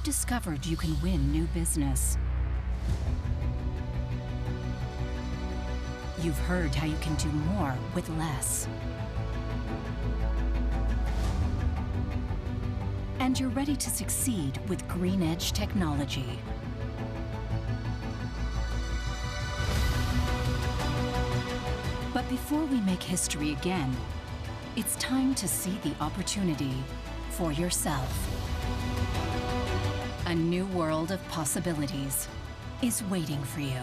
discovered you can win new business. You've heard how you can do more with less. And you're ready to succeed with green edge technology. But before we make history again, it's time to see the opportunity for yourself. A new world of possibilities is waiting for you.